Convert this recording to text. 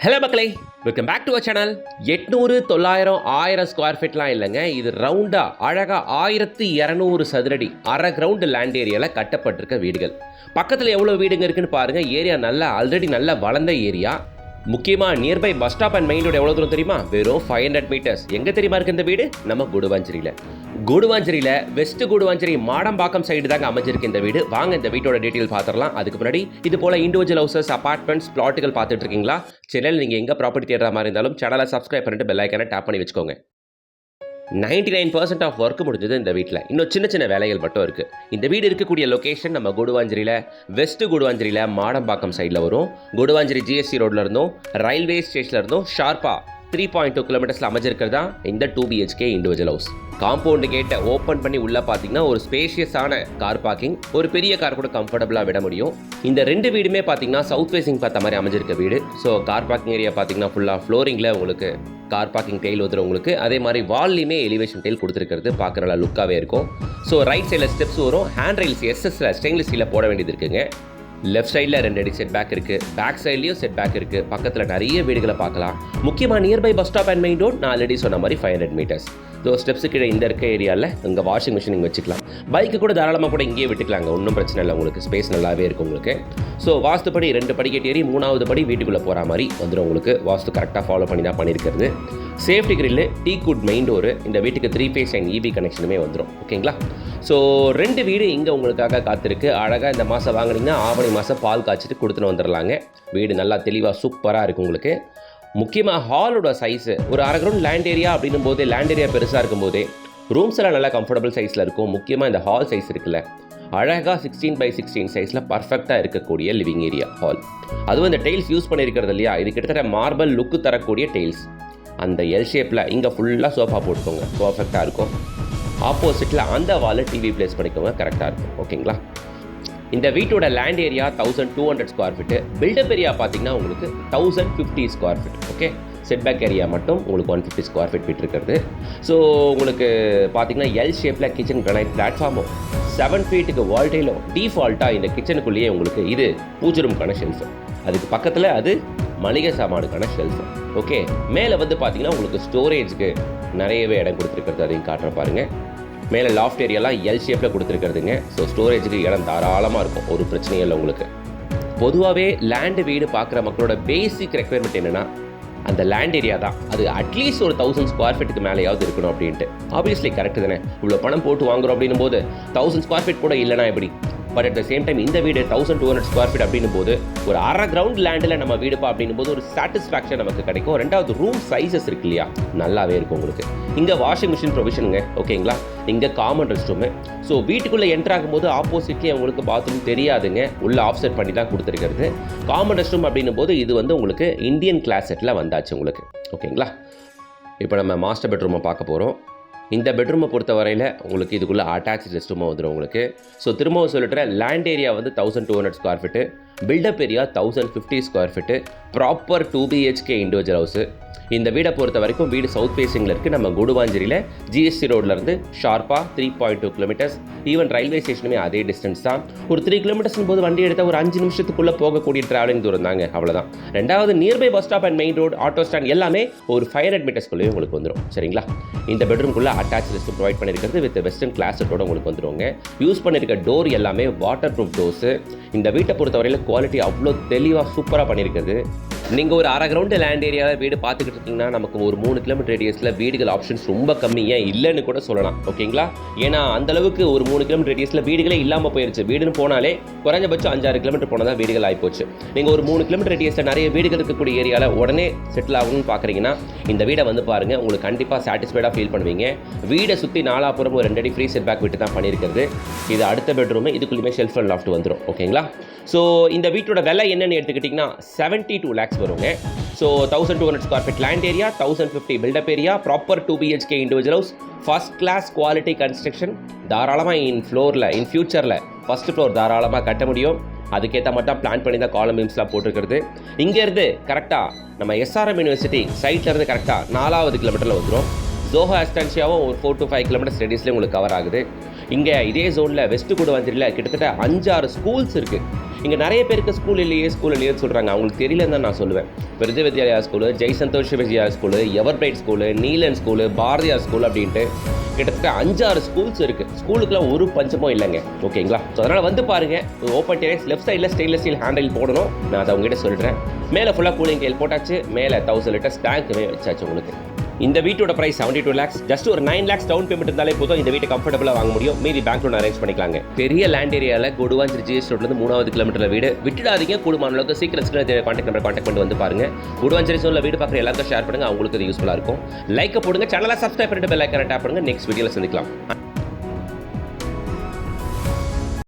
Hello மக்களே, welcome back to our channel. 800, 900, 1000 square ஃபீட்லாம் இல்லைங்க. இது ரவுண்டாக அழகாக 1200 சதுரடி அரை கிரவுண்டு லேண்ட் ஏரியாவில் கட்டப்பட்டிருக்க வீடுகள். பக்கத்தில் எவ்வளோ வீடுங்க இருக்குன்னு பாருங்கள். ஏரியா நல்லா ஆல்ரெடி நல்லா வளர்ந்த ஏரியா. முக்கியமாக nearby bus stop and main road எவ்வளோ தூரம் தெரியுமா? வெறும் 500 மீட்டர்ஸ். எங்கே தெரியுமா இருக்குது இந்த வீடு? நம்ம குடுவாஞ்சேரியில் வெஸ்ட் குடுவாஞ்சேரி மாடம்பாக்கம் சைடு தாங்க அமைஞ்சிருக்கு இந்த வீடு. வாங்க இந்த வீட்டோட டீட்டெயில் பார்த்துடலாம். அதுக்கு முன்னாடி இது போல் இண்டிவிஜுவல் ஹவுசஸ், அபார்ட்மெண்ட்ஸ், பிளாட்டுகள் பார்த்துட்டு இருக்கீங்களா? சேனல் நீங்கள் எங்கே ப்ராப்பர்ட்டி தேடுற மாதிரி இருந்தாலும் சேனலை சப்ஸ்கிரைப் பண்ணிட்டு பெல் ஐக்கானை டேப் பண்ணி வச்சுக்கோங்க. 99% ஆஃப் ஒர்க் முடிஞ்சது இந்த வீட்டில். இன்னும் சின்ன சின்ன வேலைகள் மட்டும் இருக்குது. இந்த வீடு இருக்கக்கூடிய லொக்கேஷன் நம்ம குடுவாஞ்சேரியில் வெஸ்ட் குடுவாஞ்சேரியில் மாடம்பாக்கம் சைடில் வரும். குடுவாஞ்சேரி ஜிஎஸ்டி ரோட்டில் இருந்தும் ரயில்வே ஸ்டேஷனில் இருந்தும் ஷார்ப்பாக 3.2 கிலோமீட்டர்ஸில் அமைஞ்சிருக்கிறதா இந்த 2 BHK இண்டிவிஜுவல் ஹவுஸ். காம்பவுண்டு கேட்டை ஓப்பன் பண்ணி உள்ளே பார்த்தீங்கன்னா ஒரு ஸ்பேஷியஸான கார் பார்க்கிங், ஒரு பெரிய கார் கூட கம்ஃபர்டபுளாக விட முடியும். இந்த 2 வீடுமே பார்த்தீங்கன்னா சவுத் ஃபேசிங் பார்த்த மாதிரி அமைஞ்சிருக்க வீடு. ஸோ கார் பார்க்கிங் ஏரியா பார்த்தீங்கன்னா ஃபுல்லாக ஃப்ளோரிங்கில் உங்களுக்கு கார் பார்க்கிங் டெயில் வந்துடும் உங்களுக்கு. அதே மாதிரி வால்லையுமே எலிவேஷன் டெயில் கொடுத்துருக்கிறது பார்க்குற நல்லா லுக்காகவே இருக்கும். ஸோ ரைட் சைடில் ஸ்டெப்ஸ் வரும். ஹேண்ட் ரெயில்ஸ் எஸ்எஸ்ல ஸ்டெயின்லெஸ் ஸ்டீலில் போட வேண்டியது இருக்குங்க. லெஃப்ட் சைடில் 2 அடி செட் பேக் இருக்குது, பேக் சைட்லேயும் செட் பேக் இருக்குது. பக்கத்தில் நிறைய வீடுகளை பார்க்கலாம். முக்கியமாக nearby bus stop and main road. நான் ஆல்ரெடி சொன்ன மாதிரி 500 மீட்டர்ஸ். ஸோ ஸ்டெப்ஸுக்கு கீழே இந்த இருக்க ஏரியாவில் இங்கே வாஷிங் மிஷின் இங்கே வச்சுக்கலாம். பைக்கு கூட தாராளமாக கூட இங்கேயே விட்டுக்கலாங்க, ஒன்றும் பிரச்சனை இல்லை. உங்களுக்கு ஸ்பேஸ் நல்லாவே இருக்கும் உங்களுக்கு. ஸோ வாஸ்துப்படி 2 படிக்கட்டு ஏறி 3வது படி வீட்டுக்குள்ளே போகிற மாதிரி வந்துடும் உங்களுக்கு. வாஸ்து கரெக்டாக ஃபாலோ பண்ணி தான் பண்ணியிருக்கிறது. Safety grill, teakwood main door. இந்த வீட்டுக்கு 3 ஃபேஸ் அண்ட் EB கனெக்ஷனுமே வந்துடும். ஓகேங்களா? ஸோ 2 வீடு இங்கே உங்களுக்காக காத்திருக்கு. அழகாக இந்த மாதம் வாங்கினீங்கன்னா ஆவணி மாதம் பால் காய்ச்சிட்டு கொடுத்துன்னு வந்துடலாங்க. வீடு நல்லா தெளிவாக சூப்பராக இருக்கும் உங்களுக்கு. முக்கியமாக ஹாலோட சைஸு ஒரு அரை கிரவுண்ட் லேண்ட் ஏரியா அப்படின்னும் போது, லேண்ட் ஏரியா பெருசாக இருக்கும்போதே ரூம்ஸ் எல்லாம் நல்லா கம்ஃபர்டபுள் சைஸில் இருக்கும். முக்கியமாக இந்த ஹால் சைஸ் இருக்குல்ல, அழகாக 16x16 சைஸில் பர்ஃபெக்டாக இருக்கக்கூடிய லிவிங் ஏரியா ஹால். அதுவும் இந்த டைல்ஸ் யூஸ் பண்ணியிருக்கிறது இல்லையா, இது கிட்டத்தட்ட மார்பிள் லுக்கு தரக்கூடிய டைல்ஸ். அந்த எல் ஷேப்பில் இங்கே ஃபுல்லாக சோஃபா போட்டுக்கோங்க, பர்ஃபெக்டாக இருக்கும். ஆப்போசிட்டில் அந்த வாலில் டிவி பிளேஸ் பண்ணிக்கோங்க, கரெக்டாக இருக்கும். ஓகேங்களா? இந்த வீட்டோட land area 1200 square feet. Built up area பார்த்தீங்கன்னா உங்களுக்கு 1050 square feet. Okay, setback area மட்டும் உங்களுக்கு 150 ஸ்கொயர் ஃபீட் விட்டுருக்கிறது. ஸோ உங்களுக்கு பார்த்தீங்கன்னா எல் ஷேப்பில் கிச்சன் கிரானைட் பிளாட்ஃபார்மும் 7 ஃபீட்டுக்கு வால்டைலும் டிஃபால்ட்டாக இந்த கிச்சனுக்குள்ளேயே உங்களுக்கு இது பூஜை ரூம்க்கான ஷெல்ஃபு, அதுக்கு பக்கத்தில் அது மளிகை சாமானுக்கான ஷெல்ஃபு. ஓகே, மேலே வந்து பார்த்தீங்கன்னா உங்களுக்கு ஸ்டோரேஜுக்கு நிறையவே இடம் கொடுத்துருக்கிறது, அதையும் காட்டுற பாருங்கள். மேலே லாஃப்ட் ஏரியாலாம் எல் ஷேப்பில் கொடுத்துருக்கிறதுங்க. ஸோ ஸ்டோரேஜுக்கு இடம் தாராளமாக இருக்கும், ஒரு பிரச்சனையும் இல்லை உங்களுக்கு. பொதுவாகவே லேண்டு வீடு பார்க்குற மக்களோட பேசிக் ரெக்குயர்மெண்ட் என்னென்னா அந்த லேண்ட் ஏரியா தான். அது அட்லீஸ்ட் ஒரு 1000 ஸ்கொயர் ஃபீட்டுக்கு மேலேயாவது இருக்கணும் அப்படின்ட்டு. ஆப்வியஸ்லி கரெக்டு தானே. இவ்வளோ பணம் போட்டு வாங்குறோம் அப்படின்னும் போது 1000 ஸ்கொயர் ஃபீட் கூட இல்லைனா எப்படி? But at the same time இந்த வீடு 1200 ஸ்கொயர் ஃபீட் அப்படின்னும் போது ஒரு அரை கிரவுண்ட் லேண்டில் நம்ம வீடுப்பா அப்படின்னும் போது ஒரு சாட்டிஸ்ஃபேக்ஷன் நமக்கு கிடைக்கும். 2வது ரூம் சைஸஸ் இருக்கு இல்லையா, நல்லாவே இருக்கும் உங்களுக்கு. இங்கே வாஷிங் மிஷின் ப்ரொவிஷனுங்க. ஓகேங்களா? இங்கே காமன் ரெஸ்ட் ரூமு. ஸோ வீட்டுக்குள்ளே என்ட்ரு ஆகும்போது ஆப்போசிட்லேயே உங்களுக்கு பாத்ரூம் தெரியாதுங்க, உள்ளே ஆஃப்செட் பண்ணி தான் கொடுத்துருக்கிறது. காமன் ரெஸ்ட் ரூம் அப்படின்னும் போது இது வந்து உங்களுக்கு இந்தியன் கிளாஸ் செட்டில் வந்தாச்சு உங்களுக்கு. ஓகேங்களா? இப்போ நம்ம மாஸ்டர் பெட்ரூமை பார்க்க போகிறோம். இந்த பெட்ரூமை பொறுத்த வரையில் உங்களுக்கு இதுக்குள்ளே அட்டாச் ரெஸ்ட் ரூமாக வந்துடும் உங்களுக்கு. ஸோ திரும்பவும் சொல்லிட்டுறேன், லேண்ட் ஏரியா வந்து 1200 square feet, built up area 1050 square feet, proper 2 BHK individual house. இந்த வீடை பொறுத்த வரைக்கும் வீடு சவுத் ஃபேசிங்கில் இருக்குது. நம்ம குடுவாஞ்சேரியில் ஜிஎஸ்டி ரோட்லேருந்து ஷார்ப்பாக 3.2 கிலோமீட்டர்ஸ். ஈவன் ரயில்வே ஸ்டேஷனுமே அதே டிஸ்டன்ஸ் தான். ஒரு 3 கிலோமீட்டர்ஸ்னு போது வண்டி எடுத்தால் ஒரு 5 நிமிஷத்துக்குள்ளே போகக்கூடிய ட்ராவலிங் தூரம் தாங்க, அவ்வளோதான். 2வது nearby bus stop and main road, auto stand எல்லாமே ஒரு 500 மீட்டர்ஸ்குள்ளேயே உங்களுக்கு வந்துடும். சரிங்களா? இந்த பெட்ரூம்குள்ளே அட்டாச் ரெஸ்ட் ப்ரொவைட் பண்ணியிருக்கிறது வித் வெஸ்டர்ன் கிளாஸ் செட்டோட உங்களுக்கு வந்துடுவாங்க. யூஸ் பண்ணியிருக்க டோர் எல்லாமே வாட்டர் ப்ரூஃப் டோர்ஸு. இந்த வீட்டை பொறுத்தவரையில் குவாலிட்டி அவ்வளோ தெளிவாக சூப்பராக பண்ணியிருக்குது. நீங்கள் ஒரு அரை கிரவுண்டு லேண்ட் ஏரியாவில் வீடு பார்த்துக்கிட்டு இருக்கீங்கன்னா நமக்கு ஒரு 3 கிலோமீட்டர் ரேடியஸில் வீடுகள் ஆப்ஷன்ஸ் ரொம்ப கம்மி, ஏன் இல்லைன்னு கூட சொல்லலாம். ஓகேங்களா? ஏன்னா அந்தளவுக்கு ஒரு 3 கிலோமீட்டர் ரேடியஸில் வீடுகளே இல்லாமல் போயிடுச்சு. வீடுன்னு போனாலே குறைஞ்சபட்சம் 5-6 கிலோமீட்டர் போனால் தான் வீடுகள் ஆகிப்போச்சு. நீங்கள் ஒரு 3 கிலோமீட்டர் ரேடியஸில் நிறைய வீடுகள் இருக்கக்கூடிய ஏரியாவில் உடனே செட்டில் ஆகணும்னு பார்க்குறீங்கன்னா இந்த வீடை வந்து பாருங்கள், உங்களுக்கு கண்டிப்பாக சாட்டிஸ்ஃபைடாக ஃபீல் பண்ணுவீங்க. வீடை சுற்றி 4 ஒரு 2 அடி ஃப்ரீ செட் பேக் விட்டு தான் பண்ணியிருக்கிறது. இது அடுத்த பெட்ரூமு, இதுக்குள்ளேயுமே ஷெல்ஃப் அண்ட் லாஃப்ட் வந்துடும். ஓகேங்களா? ஸோ இந்த வீட்டோட விலை என்னென்னு எடுத்துக்கிட்டிங்கன்னா 72 lakhs வருங்க. So 1200 square feet land area, 1050 built up area, proper 2 BHK individual house, first class quality construction. தாராளமாக இன் ஃபியூச்சரில் ஃபஸ்ட் ஃப்ளோர் தாராளமாக கட்ட முடியும். அதுக்கேற்ற மட்டும் பிளான் பண்ணி தான் காலம் பீம்ஸ்லாம் போட்டிருக்கிறது. இங்கேருந்து கரெக்டாக நம்ம SRM யூனிவர்சிட்டி சைட்லேருந்து கரெக்டாக 4வது கிலோமீட்டரில் வந்துடும். ஜோஹோ அஸ்டான்ஷியாவும் ஒரு 4 to 5 கிலோமீட்டர்ஸ் ரேடியஸ்லேயே உங்களுக்கு கவர் ஆகுது. இங்கே இதே ஜோனில் வெஸ்ட் கூடுவாஞ்சேரியில் கிட்டத்தட்ட 5-6 ஸ்கூல்ஸ் இருக்குது. இங்கே நிறைய பேருக்கு ஸ்கூல் இல்லையேன்னு சொல்கிறாங்க. அவங்களுக்கு தெரியலன்னு தான் நான் சொல்லுவேன். Virudhu Vidyalaya school, Jai Santhosh Vidya school, ever bright school, Neelan school, Bharathiyar school அப்படின்ட்டு கிட்டத்தட்ட 5-6 ஸ்கூல்ஸ் இருக்குது. ஸ்கூலுக்குலாம் ஒரு பஞ்சமும் இல்லைங்க. ஓகேங்களா? ஸோ அதனால் வந்து பாருங்கள். ஓப்பன் டெரேஸ் லெஃப்ட் சைடில் ஸ்டெயின்லெஸ் ஸ்டீல் ஹேண்டில் போடணும். நான் அதை உங்ககிட்ட சொல்கிறேன். மேலே ஃபுல்லாக கூலிங் கேல் போட்டாச்சு. மேலே 1000 லிட்டர்ஸ் டேங்க்குமே வச்சாச்சு உங்களுக்கு. இந்த வீட்டோட பிரைஸ் 72 lakhs. ஜஸ்ட் ஒரு 9 lakhs டவுன் பேமெண்ட் இருந்தாலே போதும் இந்த வீட்டை கம்ஃபர்டபுளாக வாங்க முடியும். மீதி பேங்க் லோன் அரேஞ்ச் பண்ணிக்கலாங்க. பெரிய லேண்ட் ஏரியாவில் கொடுவாஞ்சேரி ஜிஎஸ் ரோட்லேருந்து 3வது கிலோமீட்டரில் வீடு. விட்டுடாதீங்க. கூடுமான அளவுக்கு சீக்கிரம் கான்டாக்ட் நம்பர் கான்டாக்ட் பண்ணி வந்து பாருங்க. கொடுவாஞ்சேரி ஜோனில் வீடு பார்க்குற எல்லாருக்கும் ஷேர் பண்ணுங்க. அவங்களுக்கு இது யூஸ்ஃபுல்லாக இருக்கும். லைக் போடுங்க. சேனலை சப்ஸ்கிரைப் பண்ணிட்டு பெல் ஐக்கானை டேப் பண்ணுங்க. நெக்ஸ்ட் வீடியோவில் சந்திக்கலாம்.